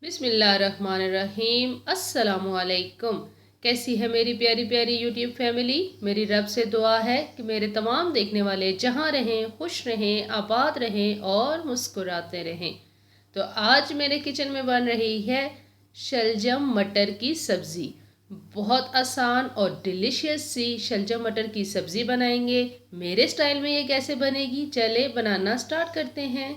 बिस्मिल्लाहिर्रहमानिर्रहीम। अस्सलामुअलैकुम। कैसी है मेरी प्यारी प्यारी यूट्यूब फैमिली। मेरी रब से दुआ है कि मेरे तमाम देखने वाले जहाँ रहें, खुश रहें, आबाद रहें और मुस्कुराते रहें। तो आज मेरे किचन में बन रही है शलजम मटर की सब्ज़ी। बहुत आसान और डिलीशियस सी शलजम मटर की सब्ज़ी बनाएंगे। मेरे स्टाइल में ये कैसे बनेगी, चले बनाना स्टार्ट करते हैं।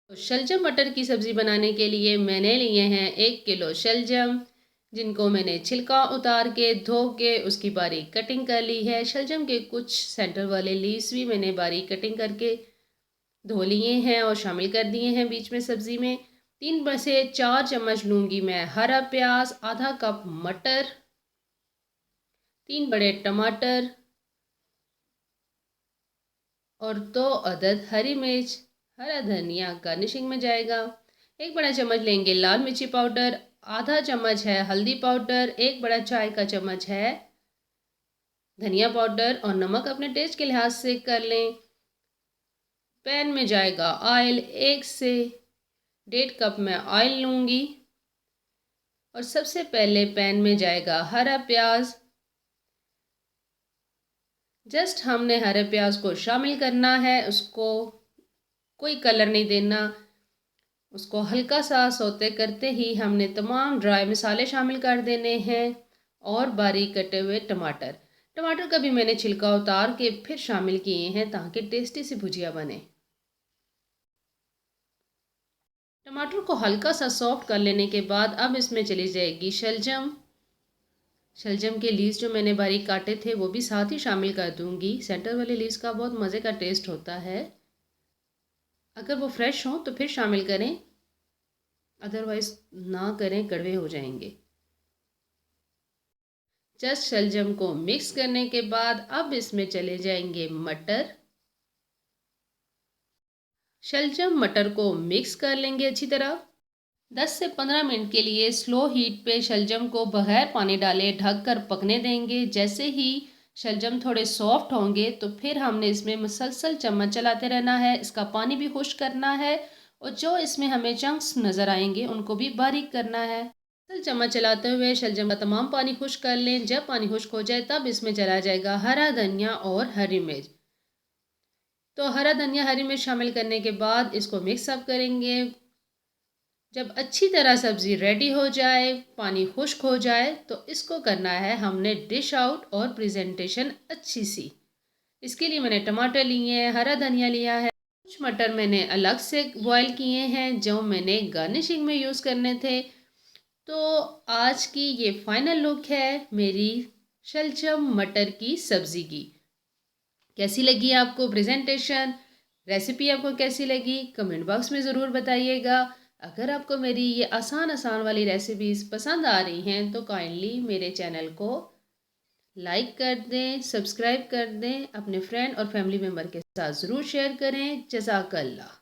तो शलजम मटर की सब्ज़ी बनाने के लिए मैंने लिए हैं 1 किलो शलजम, जिनको मैंने छिलका उतार के धो के उसकी बारीक कटिंग कर ली है। शलजम के कुछ सेंटर वाले लीव्स भी मैंने बारीक कटिंग करके धो लिए हैं और शामिल कर दिए हैं बीच में सब्ज़ी में। 3 से 4 चम्मच लूँगी मैं हरा प्याज, आधा कप मटर, 3 बड़े टमाटर और 2 अदद हरी मिर्च। हरा धनिया गार्निशिंग में जाएगा। 1 बड़ा चम्मच लेंगे लाल मिर्ची पाउडर, आधा चम्मच है हल्दी पाउडर, 1 बड़ा चाय का चम्मच है धनिया पाउडर और नमक अपने टेस्ट के लिहाज से कर लें। पैन में जाएगा ऑयल, 1 से 1.5 कप मैं ऑयल लूँगी और सबसे पहले पैन में जाएगा हरा प्याज। जस्ट हमने हरे प्याज को शामिल करना है, उसको कोई कलर नहीं देना। उसको हल्का सा सौते करते ही हमने तमाम ड्राई मसाले शामिल कर देने हैं और बारीक कटे हुए टमाटर। टमाटर का भी मैंने छिलका उतार के फिर शामिल किए हैं ताकि टेस्टी सी भुजिया बने। टमाटर को हल्का सा सॉफ्ट कर लेने के बाद अब इसमें चली जाएगी शलजम। शलजम के लीव्स जो मैंने बारीक काटे थे वो भी साथ ही शामिल कर दूंगी। सेंटर वाले लीव्स का बहुत मज़े का टेस्ट होता है। अगर वो फ्रेश हों तो फिर शामिल करें, अदरवाइज़ ना करें, कड़वे हो जाएंगे। जस्ट शलजम को मिक्स करने के बाद अब इसमें चले जाएंगे मटर। शलजम मटर को मिक्स कर लेंगे अच्छी तरह। 10 से 15 मिनट के लिए स्लो हीट पे शलजम को बगैर पानी डाले ढक कर पकने देंगे। जैसे ही शलजम थोड़े सॉफ्ट होंगे तो फिर हमने इसमें मुसलसल चम्मच चलाते रहना है, इसका पानी भी खुश्क करना है और जो इसमें हमें चंक्स नज़र आएंगे उनको भी बारीक करना है। मुसलसल चम्मच चलाते हुए शलजम का तमाम पानी खुश्क कर लें। जब पानी खुश्क हो जाए तब इसमें चला जाएगा हरा धनिया और हरी मिर्च। तो हरा धनिया हरी मिर्च शामिल करने के बाद इसको मिक्स अप करेंगे। जब अच्छी तरह सब्ज़ी रेडी हो जाए, पानी खुश्क हो जाए तो इसको करना है हमने डिश आउट और प्रेजेंटेशन अच्छी सी। इसके लिए मैंने टमाटर लिए हैं, हरा धनिया लिया है, कुछ मटर मैंने अलग से बॉयल किए हैं जो मैंने गार्निशिंग में यूज़ करने थे। तो आज की ये फाइनल लुक है मेरी शलजम मटर की सब्ज़ी की। कैसी लगी आपको प्रेजेंटेशन, रेसिपी आपको कैसी लगी, कमेंट बॉक्स में ज़रूर बताइएगा। अगर आपको मेरी ये आसान आसान वाली रेसिपीज़ पसंद आ रही हैं तो काइंडली मेरे चैनल को लाइक कर दें, सब्सक्राइब कर दें, अपने फ्रेंड और फैमिली मेम्बर के साथ ज़रूर शेयर करें। जज़ाकल्लाह।